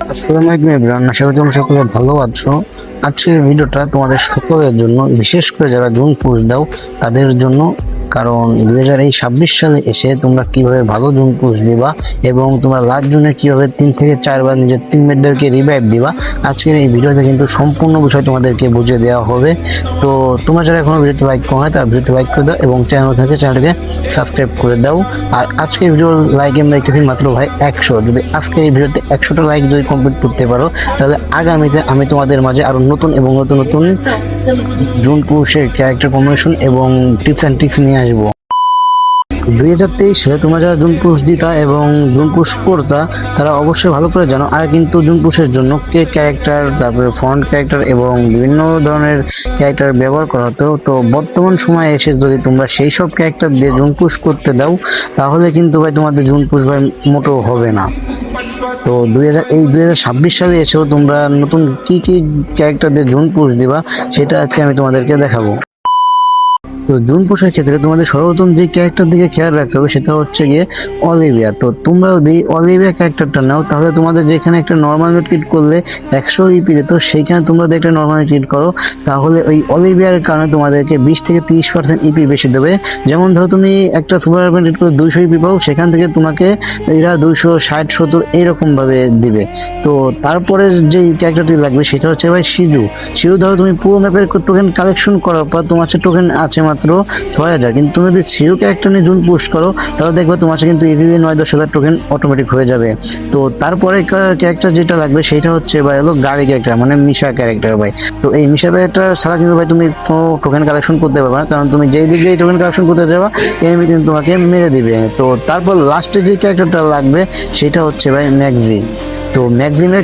আসসালামু আলাইকুম এভরিওয়ান, আশা করি তোমরা সকলে ভালো আছো। আজকের ভিডিওটা তোমাদের সকলের জন্য, বিশেষ করে যারা জুন পুশ দাও তাদের জন্য। কারণ 2026 সালে এসে তোমরা কিভাবে ভালো জুন পুশ দিবা এবং তোমরা লাস্ট জুনে কিভাবে 3 থেকে 4 বার নিজের টিমমেটদেরকে রিভাইভ দিবা, আজকের এই ভিডিওতে কিন্তু সম্পূর্ণ বিষয় তোমাদেরকে বুঝিয়ে দেওয়া হবে। তো তোমরা যারা এখনো ভিডিওতে লাইক করো না, তার ভিডিওতে লাইক করে দাও এবং চ্যানেল থেকে চ্যানেলটাকে সাবস্ক্রাইব করে দাও। আর আজকে ভিডিওর লাইক আমি দেখতেছি মাত্র ভাই 100। যদি আজকে এই ভিডিওতে 100টা লাইক যদি কমপ্লিট করতে পারো, তাহলে আগামীতে আমি তোমাদের মাঝে আরো নতুন এবং নতুন নতুন জুন পুশের ক্যারেক্টার কম্বিনেশন এবং টিপস অ্যান্ড ট্রিক্স নিয়ে আসবো। 2023 সালে তোমরা যারা জুন পুশ দিতা এবং জুন পুশ করতা, তারা অবশ্যই ভালো করে জানো আর কিন্তু জুন পুশের জন্য কে ক্যারেক্টার, তারপরে ফন্ট ক্যারেক্টার এবং বিভিন্ন ধরনের ক্যারেক্টার ব্যবহার করা হতো। তো বর্তমান সময়ে এসে যদি তোমরা সেই সব ক্যারেক্টার দিয়ে জুন পুশ করতে দাও, তাহলে কিন্তু ভাই তোমাদের জুন পুশ ভাই মোটেও হবে না। তো 2026 সালে এসেও তোমরা নতুন কি কি ক্যারেক্টার দিয়ে জুন পুশ দিবা, সেটা আজকে আমি তোমাদেরকে দেখাবো। তো জুন পুশের ক্ষেত্রে তোমাদের সর্বপ্রথম যে ক্যারেক্টার দিকে খেয়াল রাখতে হবে সেটা হচ্ছে গিয়ে অলিভিয়া। তো তোমরা যদি অলিভিয়া ক্যারেক্টারটা নাও, তাহলে তোমাদের যেখানে একটা নর্মাল মেডকিট করলে 100 ইপি দিত, সেইখানে তোমরা যদি একটা নর্মাল মেডকিট করো, তাহলে ওই অলিভিয়ার কারণে তোমাদেরকে 20 থেকে 30% ইপি বেশি দেবে। যেমন ধরো তুমি একটা সুপার মেডকিট করে 200 ইপি পাও, সেখান থেকে তোমাকে এরা 260-70 এইরকম ভাবে দিবে। তো তারপরে যে ক্যারেক্টারটি লাগবে সেটা হচ্ছে ভাই সিজু। ধরো তুমি পুরো ম্যাপের টোকেন কালেকশন করার পর তোমার টোকেন আছে মাত্র 6000, কিন্তু তুমি যদি সিউ ক্যারেক্টার নিয়ে জুন পুশ করো, তাহলে দেখবে তোমার কিন্তু ইজিলি 9-10 হাজার টোকেন অটোমেটিক হয়ে যাবে। তো তারপরে ক্যারেক্টার যেটা লাগবে সেটা হচ্ছে ভাই হলো গাড়ি ক্যারেক্টার, মানে মিশা ক্যারেক্টার ভাই। তো এই মিশা ক্যারেক্টার ছাড়া কিন্তু ভাই তুমি কোনো টোকেন কালেকশন করতে পারবে না, কারণ তুমি যেই দিক দিয়ে টোকেন কালেকশন করতে যাবা এমনি কিন্তু তোমাকে মেরে দিবে। তো তারপর লাস্টে যে ক্যারেক্টারটা লাগবে সেটা হচ্ছে ভাই ম্যাক্সি। তো ম্যাক্সিমের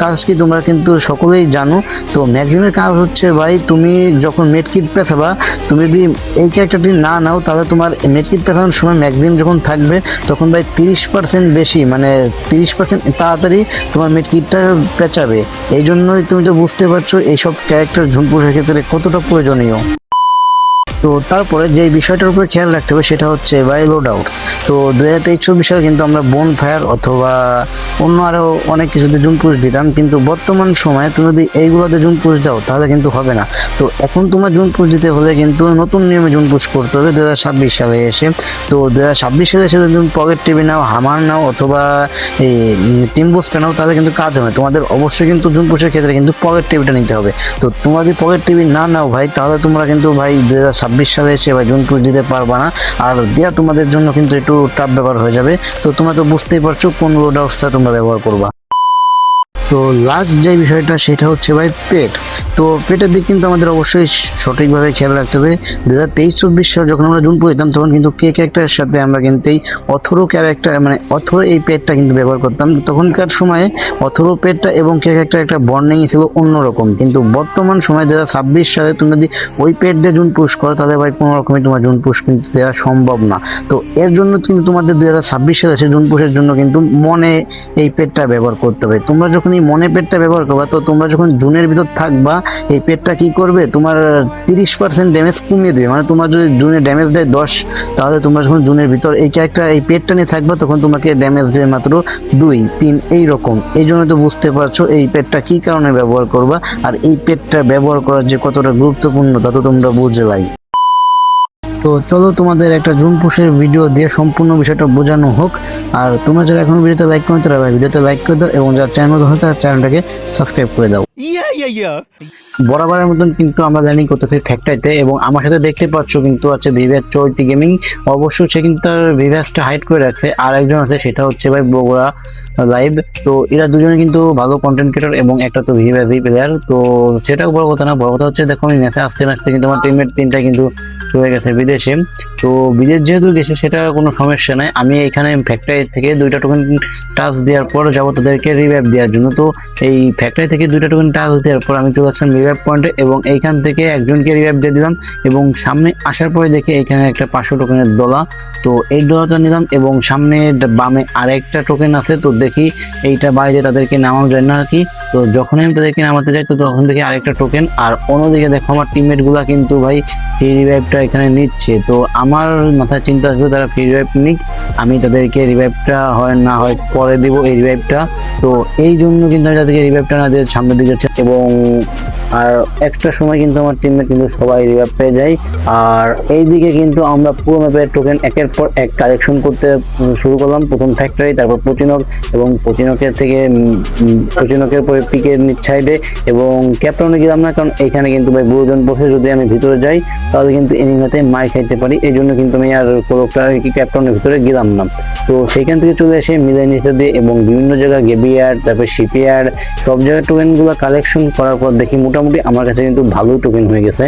কাজ কি তোমরা কিন্তু সকলেই জানো। তো ম্যাক্সিমের কাজ হচ্ছে ভাই, তুমি যখন মেডকিট পেছাবা, তুমি যদি এই ক্যারেক্টারটি না নাও, তাহলে তোমার মেডকিট পেছানোর সময় ম্যাক্সিম যখন থাকবে, তখন ভাই 30% বেশি, মানে 30% তাড়াতাড়ি তোমার মেডকিটটা পেঁচাবে। এই জন্যই তুমি তো বুঝতে পারছো এইসব ক্যারেক্টার ঝুনপুষের ক্ষেত্রে কতটা প্রয়োজনীয়। তো তারপরে যে বিষয়টার উপরে খেয়াল রাখতে হবে সেটা হচ্ছে ভাই লোড আউটস। তো 2023-24 সালে কিন্তু আমরা বোন ফায়ার অথবা অন্য আরও অনেক কিছুতে জুন পুশ দিতাম, কিন্তু বর্তমান সময়ে তুমি যদি এইগুলোতে জুন পুশ দাও তাহলে কিন্তু হবে না। তো এখন তোমার জুন পুশ দিতে হলে কিন্তু নতুন নিয়মে জুন পুশ করতে হবে 2026 সালে এসে। তো 2026 সালে এসে যদি তুমি পকেট টিভি নাও, হামার নাও অথবা এই টিম বুস্টার নাও, তাহলে কিন্তু কাজ হবে। তোমাদের অবশ্যই কিন্তু জুন পুশের ক্ষেত্রে কিন্তু পকেট টিভিটা নিতে হবে। তো তোমরা যদি পকেট টিভি না নাও ভাই, তাহলে তোমরা কিন্তু ভাই 2026 সালে এসে ভাই জুন পুশ দিতে পারবা না, আর দেওয়া তোমাদের জন্য কিন্তু একটু টাফ ব্যাপার হয়ে যাবে। তো তোমরা তো বুঝতেই পারছো কোন লোড আউটসটা তোমরা ব্যবহার করবা। তো লাস্ট যে বিষয়টা সেটা হচ্ছে ভাই পেট। তো পেটের দিক কিন্তু আমাদের অবশ্যই সঠিকভাবে খেয়াল রাখতে হবে। 2023-24 সালে যখন আমরা জুন পড়তাম, তখন কিন্তু কে ক্যারেক্টারের সাথে আমরা কিন্তু এই অথরো ক্যারেক্টার, মানে অথরো এই পেটটা কিন্তু ব্যবহার করতাম। তখনকার সময়ে অথরো পেটটা এবং কে ক্যারেক্টার একটা বর্নিং ছিল অন্যরকম, কিন্তু বর্তমান সময়ে 2026 সালে তুমি যদি ওই পেট দিয়ে জুন পুশ করো, তাহলে ভাই কোনো রকমই তোমার জুন পুশ কিন্তু দেওয়া সম্ভব না। তো এর জন্য কিন্তু তোমাদের 2026 সালে এসে জুন পুশের জন্য কিন্তু মনে এই পেটটা ব্যবহার করতে হবে। তোমরা যখন এই মনে পেটটা ব্যবহার করবা, তো তোমরা যখন জুনের ভিতর থাকবা, এই পেটটা কি করবে, তোমার 30% ড্যামেজ কমিয়ে দেবে। মানে তোমার যদি জুনে ড্যামেজ দেয় 10, তাহলে তোমরা যখন জুনের ভিতর এই ক্যারেক্টার এই পেটটা নিয়ে থাকবা, তখন তোমাকে ড্যামেজ দেবে মাত্র 2-3 এইরকম। এই জন্য তো বুঝতে পারছো এই পেটটা কি কারণে ব্যবহার করবা, আর এই পেটটা ব্যবহার করার যে কতটা গুরুত্বপূর্ণ তা তো তোমরা বুঝে ভাই। তো চলো তোমাদের একটা জুন পুশের ভিডিও দিয়ে সম্পূর্ণ বিষয়টা বোঝানো হোক। আর তোমরা যারা এখন ভিডিওতে লাইক করো, তারা ভিডিওতে লাইক করে দাও এবং যারা চ্যানেল হয় তারা চ্যানেলটাকে সাবস্ক্রাইব করে দাও। বরাবরের মতন কিন্তু আমরা ল্যান্ডিং করতেছি ফ্যাক্টরিতে, এবং আমার সাথে দেখতে পাচ্ছ কিন্তু আছে ভিভ্যাস চৈতি গেমিং। অবশ্যই সে কিন্তু তার ভিভ্যাসটা হাইড করে রাখছে। আর একজন আছে, সেটা হচ্ছে ভাই বগুড়া লাইভ। তো এরা দুজনে কিন্তু ভালো কন্টেন্ট ক্রিয়েটর এবং একটা তো ভিভ্যাসই প্লেয়ার। তো সেটা বড় কথা না, বড় কথা হচ্ছে দেখো আমি ম্যাচে আসতে কিন্তু আমার টিমমেট 3টা কিন্তু চলে গেছে বিদেশে। তো বিদেশ যেহেতু গেছে সেটা কোনো সমস্যা নাই, আমি এখানে ফ্যাক্টরি থেকে 2টা টোকেন টাচ দেওয়ার পর যাবো তাদেরকে রিভাইভ দেওয়ার জন্য। তো এই ফ্যাক্টরি থেকে 2টা টোকেন টাচ দেওয়ার পর আমি চলে আসলাম রিভাইভ পয়েন্টে, এবং এইখান থেকে একজনকে রিভাইভ দিয়ে দিলাম। এবং সামনে আসার পরে দেখে এখানে একটা 500 টোকেনের দলা, তো এই দলাটা নিলাম। এবং সামনে বামে আরেকটা টোকেন আছে, তো দেখি এইটা বাইরে তাদেরকে নামানো যায় না কি। তো যখন আমি তাদেরকে নামাতে যাই, তো তখন দেখি আরেকটা টোকেন। আর অন্যদিকে দেখো আমার টিমমেট গুলা কিন্তু ভাই সেই রিভাইভটা রিভাইভটা এখানে নিচ্ছে, তো আমার মাথায় চিন্তা আসবে তারা ফ্রি রিভাইভ নিক, আমি তাদেরকে রিভাইভটা হয় না হয় পরে দিব এই রিভাইভটা। তো এই জন্য কিন্তু আমি তাদেরকে রিভাইভটা না দিয়ে সামনের দিকে যাচ্ছি, এবং আর একটা সময় কিন্তু আমার টিমমেট কিন্তু সবাই রিভাইভ পেয়ে যায়। আর এইদিকে কিন্তু আমরা পুরো ম্যাপের টোকেন একের পর এক কালেকশন করতে শুরু করলাম। প্রথম ফ্যাক্টরি, তারপর পচিনক, এবং পচিনকের থেকে পচিনকের পরে পিকের নিচ সাইডে, এবং ক্যাপ্টনে গেলাম না, কারণ এখানে কিন্তু ভাই বহুজন বসে, যদি আমি ভিতরে যাই তাহলে কিন্তু এনিমিতে মার খাইতে পারি, এই জন্য কিন্তু আমি আর কোরকটা ক্যাপ্টনের ভিতরে গেলাম না। তো সেইখান থেকে চলে এসে মিলাই নিচে দিয়ে এবং বিভিন্ন জায়গায় গেবিয়ার্ড, তারপর শিপইয়ার্ড, সব জায়গায় টোকেনগুলো কালেকশন করার পর দেখি মোটামুটি আমার কাছে কিন্তু ভালোই টোকেন হয়ে গেছে।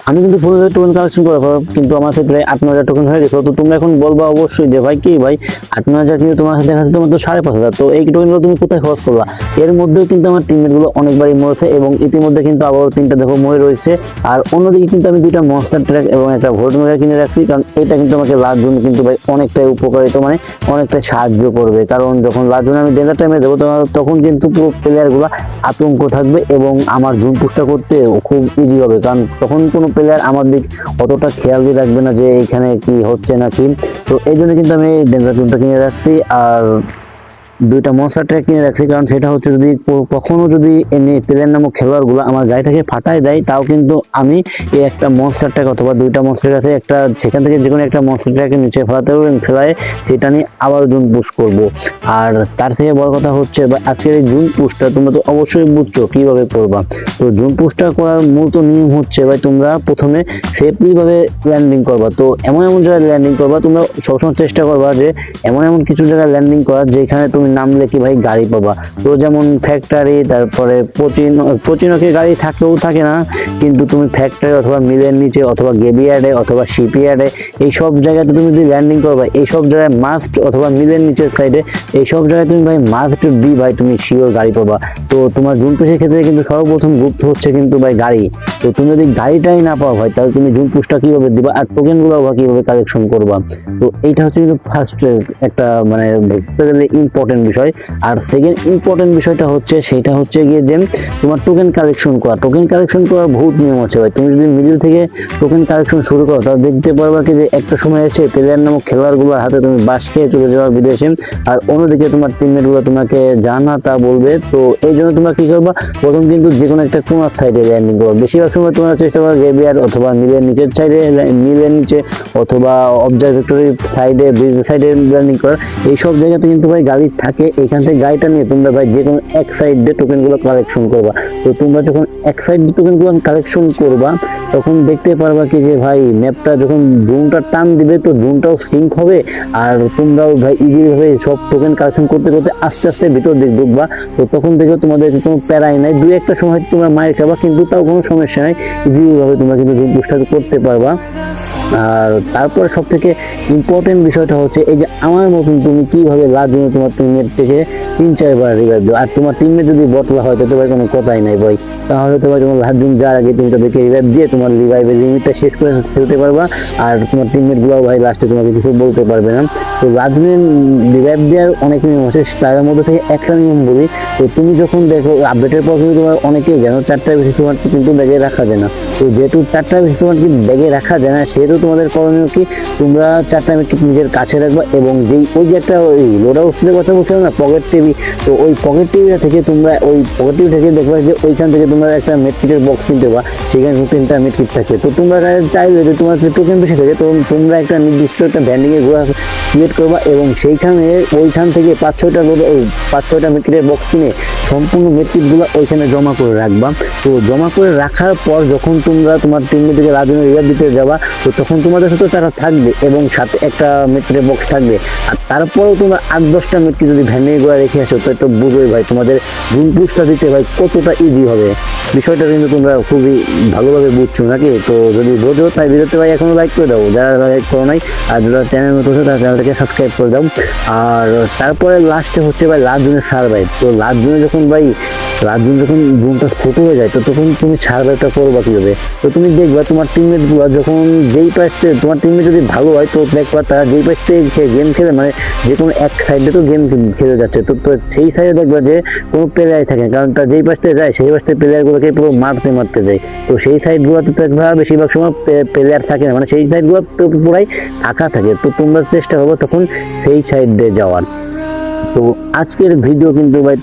আমি কিন্তু 15,000 টোকেন কালেকশন করার পর কিন্তু আমার কাছে প্রায় 8,000 টোকেন হয়ে গেছে। তো তোমরা এখন বলবা অবশ্যই যে ভাই কি ভাই 8,000 কিন্তু তোমার কাছে দেখা যাচ্ছে তোমার তো 5,500, তো এই টোকেনগুলো তুমি কোথায় খরচ করলা? এর মধ্যেও কিন্তু আমার টিমমেট গুলো অনেকবারই মরেছে, এবং ইতিমধ্যে কিন্তু আবার 3টা দেখো মরে রয়েছে। আর অন্যদিকে কিন্তু আমি 2টা মনস্টার ট্র্যাক এবং একটা ভোট মেগা কিনে রাখছি, কারণ এটা কিন্তু আমাকে লাস্ট জন্য কিন্তু ভাই অনেকটাই উপকারিত, মানে অনেকটাই সাহায্য করবে। কারণ যখন লাস্ট জন্য আমি ডেঞ্জার টাইমে দেবো তখন কিন্তু পুরো প্লেয়ার গুলা আতঙ্ক থাকবে, এবং আমার জুন পুশটা করতে খুব ইজি হবে, কারণ তখন কোনো প্লেয়ার আমার দিক অতটা খেয়াল দিয়ে রাখবে না যে এখানে কি হচ্ছে না কি। তো এই জন্য কিন্তু আমি ডেঞ্জার জোনটা কিনে রাখছি, আর 2টা মনস্টার ট্র্যাক কিনে রাখছি, কারণ সেটা হচ্ছে যদি কখনো যদি এনে প্লেয়ার নামক খেলোয়াড়গুলো আমার গাড়িটাকে ফাটায় দেয়, তাও কিন্তু আমি এই একটা মনস্টার ট্র্যাক অথবা 2টা মনস্টার আছে একটা, সেখান থেকে যে কোনো একটা মনস্টার ট্র্যাকে নিচে ফেলাতে হবে, ফেলায় সেটা নিয়ে আবার জুন পুশ করব। আর তার থেকে বড় কথা হচ্ছে বা আজকের এই জুন পুশটা তোমরা তো অবশ্যই বুঝছো কিভাবে করবা। তো জুন পুশটা করার মূল তো নিয়ম হচ্ছে ভাই তোমরা প্রথমে সেফলি ভাবে ল্যান্ডিং করবা। তো এমন এমন জায়গায় ল্যান্ডিং করবা, তোমরা সবসময় চেষ্টা করবা যে এমন এমন কিছু জায়গায় ল্যান্ডিং করার যেখানে তুমি নামলে কি ভাই গাড়ি পাবা। তো যেমন ফ্যাক্টরি, তারপরে পচিনকে গাড়ি থাকেও থাকে না, কিন্তু তুমি ফ্যাক্টরি অথবা মিলের নিচে অথবা গেবিয়ার্ডে অথবা শিপইয়ার্ডে এই সব জায়গাতে তুমি যদি ল্যান্ডিং করবা, এই সব জায়গায় মাস্ট অথবা মিলের নিচের সাইডে এই সব জায়গায় তুমি ভাই মাস্ট বি ভাই তুমি শিওর গাড়ি পাবা। তো তোমার জুন পুশের ক্ষেত্রে কিন্তু সর্বপ্রথম গুপ্ত হচ্ছে কিন্তু ভাই গাড়ি। তো তুমি যদি গাড়িটাই না পাও ভাই, তাহলে তুমি জুন পুশটা কিভাবে দিবা আর টোকেন গুলো কিভাবে কালেকশন করবা। তো এইটা হচ্ছে কিন্তু ফার্স্ট একটা মানে ইম্পর্টেন্ট বিষয়। আর সেকেন্ড ইম্পর্টেন্ট বিষয়টা হচ্ছে সেটা হচ্ছে গিয়ে যে তোমার টোকেন কালেকশন করা। টোকেন কালেকশন করার বহুত নিয়ম আছে ভাই। তুমি যদি মিডল থেকে টোকেন কালেকশন শুরু করো, তাহলে দেখতে পারবা কি যে একটা সময় এসে প্লেয়ার নামক খেলোয়াড়গুলোর হাতে তুমি বাস খেয়ে চলে যাওয়া বিদেশে, আর অন্যদিকে তোমার টিমমেট গুলো তোমাকে জানা তা বলবে। তো এই জন্য তোমরা কি করবা, প্রথম কিন্তু যে কোনো একটা কোনার সাইডে ল্যান্ডিং করো। বেশিরভাগ সময় তোমরা চেষ্টা করো গেবিয়ার অথবা মিলের নিচের সাইডে, মিলের নিচে অথবা অবজারভেটরি সাইডে, ব্রিজ সাইডে ল্যান্ডিং করার। এই সব জায়গাতে কিন্তু ভাই গাড়ি থাকে, এখান থেকে গাড়িটা নিয়ে তোমরা ভাই যে কোনো এক সাইড দিয়ে টোকেন গুলো কালেকশন করবা। তো তোমরা যখন এক সাইড দিয়ে টোকেন গুলো কালেকশন করবা, তখন দেখতে পারবা কি যে ভাই ম্যাপটা যখন জুনটা টান দিবে, তো জুনটাও সিঙ্ক হবে, আর তোমরাও ভাই ইজিলি ভাবে সব টোকেন কালেকশন করতে করতে আস্তে আস্তে ভিতর দিকে ঢুকবা। তো তখন থেকে তোমাদের কোনো প্যারাই নাই, দুই একটা সময় তোমরা মায়ের খাবা, কিন্তু তাও কোনো সমস্যা নাই, ইজিলি ভাবে তোমরা কিন্তু জুন পুশটা করতে পারবা। আর তারপরে সব থেকে ইম্পর্টেন্ট বিষয়টা হচ্ছে এই যে আমার মতন তুমি কিভাবে লাস্ট জন্য তোমার টিমমেট থেকে 3-4 বার রিভাইভ দাও। আর তোমার টিমমেট যদি বটলা হয় তো ভাই কোনো কথাই নাই ভাই, তাহলে তোমার যখন লাস্ট দিন যাওয়ার আগে তুমি তাদেরকে রিভাইভ দিয়ে তোমার রিভাইভের লিমিটটা শেষ করে ফেলতে পারবা, আর তোমার টিমমেট গুলো ভাই লাস্টে তোমাকে কিছু বলতে পারবে না। তো লাস্ট দিন রিভাইভ দেওয়ার অনেক নিয়ম আছে, তার মধ্যে থেকে একটা নিয়ম বলি। তো তুমি যখন দেখো আপডেটের পর কিন্তু তোমার অনেকেই জানো 4টার বেশি সময় কিন্তু ব্যাগে রাখা যায় না। তো যেহেতু 4টার বেশি সময় কিন্তু ব্যাগে রাখা যায় না, সেহেতু তোমাদের করণীয় কি, তোমরা 4টা মেট্রিক নিজের কাছে রাখবা, এবং যেই ওই যে একটা ওই লোড হাউসের কথা বলছিলাম না পকেট টিভি, তো ওই পকেট টিভিটা থেকে তোমরা ওই পকেট টিভি থেকে দেখবা যে ওইখান থেকে তোমরা একটা মেট্রিকের বক্স কিনতে পারবা, সেখানে 3টা মেট্রিক থাকে। তো তোমরা চাইলে যে তোমার টোকেন বেশি থাকে, তো তোমরা একটা নির্দিষ্ট একটা ব্যান্ডিংয়ে ঘোরা সিলেক্ট করবা, এবং সেইখানে ওইখান থেকে 5-6টা মেট্রিকের বক্স কিনে সম্পূর্ণ মেট্রিকগুলো ওইখানে জমা করে রাখবা। তো জমা করে রাখার পর যখন তোমরা তোমার টিমমেটকে রাজনীতি রিভাইভ দিতে যাবা, তো তখন তোমাদের সাথে তারা থাকবে এবং সাথে একটা মেট্রিকের বক্স থাকবে। আর তারপরেও তোমরা 8-10টা মেট্রিক যদি ভ্যানে করে রেখে আসো, তো বুঝোই ভাই তোমাদের জুন পুশটা দিতে ভাই কতটা ইজি হবে। বিষয়টা কিন্তু তোমরা খুবই ভালোভাবে বুঝছো নাকি? তো যদি বোঝো তাই ভিডিওতে ভাই এখনো লাইক করে দাও, যারা লাইক করো নাই, আর যারা চ্যানেল মতো আছে তারা চ্যানেলটাকে সাবস্ক্রাইব করে দাও। আর তারপরে লাস্টে হচ্ছে ভাই লাস্ট জুনের সার্ভাইভ। তো লাস্ট জুনে যখন ভাই যখন জুনটা ছোট হয়ে যায়, তো তখন তুমি সার্ভাইভটা করবা কিভাবে। তো তুমি দেখবা তোমার টিমমেট গুলো যখন যেই পাশে তোমার টিমমেট যদি ভালো হয়, তো দেখবা তারা যেই পাশ থেকে গেম খেলে, মানে যে কোনো এক সাইডে তো গেম খেলে যাচ্ছে, তো সেই সাইডে দেখবা যে কোনো প্লেয়ারই থাকে, কারণ তার যেই পাশ থেকে যায় সেই পাশ থেকে প্লেয়ারগুলোকে তোমাকে পুরো মারতে মারতে যায়। তো সেই সাইডগুলোতে তো একবার বেশিরভাগ সময় প্লেয়ার থাকে না, মানে সেই সাইডগুলো পুরাই ফাঁকা থাকে। তো তোমরা চেষ্টা করবো তখন সেই সাইড দিয়ে যাওয়ার। তো আজকের ভিডিও কিন্তু ভাই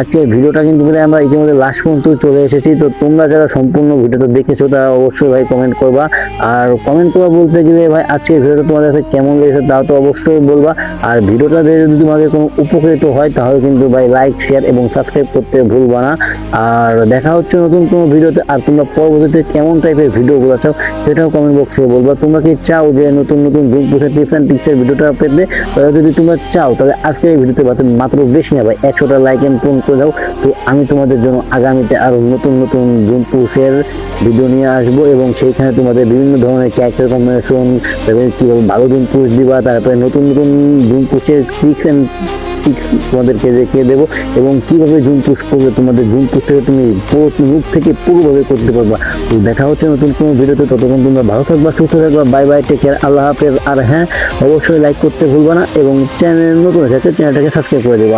আজকের ভিডিওটা কিন্তু ভাই আমরা ইতিমধ্যে লাস্ট পর্যন্ত চলে এসেছি। তো তোমরা যারা সম্পূর্ণ ভিডিওটা দেখেছো তারা অবশ্যই ভাই কমেন্ট করবা। আর কমেন্ট করবা বলতে গেলে ভাই আজকের ভিডিওটা তোমাদের কাছে কেমন লেগেছে তাও তো অবশ্যই বলবা। আর ভিডিওটা দেখে যদি তোমাদের কোনো উপকৃত হয় তাহলে কিন্তু ভাই লাইক, শেয়ার এবং সাবস্ক্রাইব করতে ভুলবা না। আর দেখা হচ্ছে নতুন কোনো ভিডিওতে। আর তোমরা পরবর্তীতে কেমন টাইপের ভিডিওগুলো চাও সেটাও কমেন্ট বক্সে বলবা। তোমরা কি চাও যে নতুন নতুন জুম পুষের টিপস অ্যান্ড ট্রিক্সের ভিডিওটা পেতে? তাহলে যদি তোমরা চাও তাহলে আজকের এই ভিডিওতে মাত্র বেশি না ভাই 100টা লাইক এন্ড ফোন করে দাও। তো আমি তোমাদের জন্য আগামীতে আরো নতুন নতুন জুম পুষের ভিডিও নিয়ে আসবো এবং সেইখানে তোমাদের বিভিন্ন ধরনের ক্যারেক্টার কম্বিনেশন, তারপরে কীভাবে ভালো জুম পুষ দিবা, তারপরে নতুন নতুন জুম পুষের ট্রিক্স অ্যান্ড টিক্স তোমাদেরকে দেখিয়ে দেবো এবং কিভাবে জুম পুশ করবে। তোমাদের জুম পুশটাকে তুমি মুখ থেকে পুরোভাবে করতে পারবা। তো দেখা হচ্ছে নতুন কোনো ভিডিওতে। ততক্ষণ তোমরা ভালো থাকবা, সুস্থ থাকবা। বাই বাই, টেক কেয়ার, আল্লাহ হাফেজ। আর হ্যাঁ, অবশ্যই লাইক করতে ভুলবা না এবং চ্যানেল নতুন আছে চ্যানেলটাকে সাবস্ক্রাইব করে দেবা।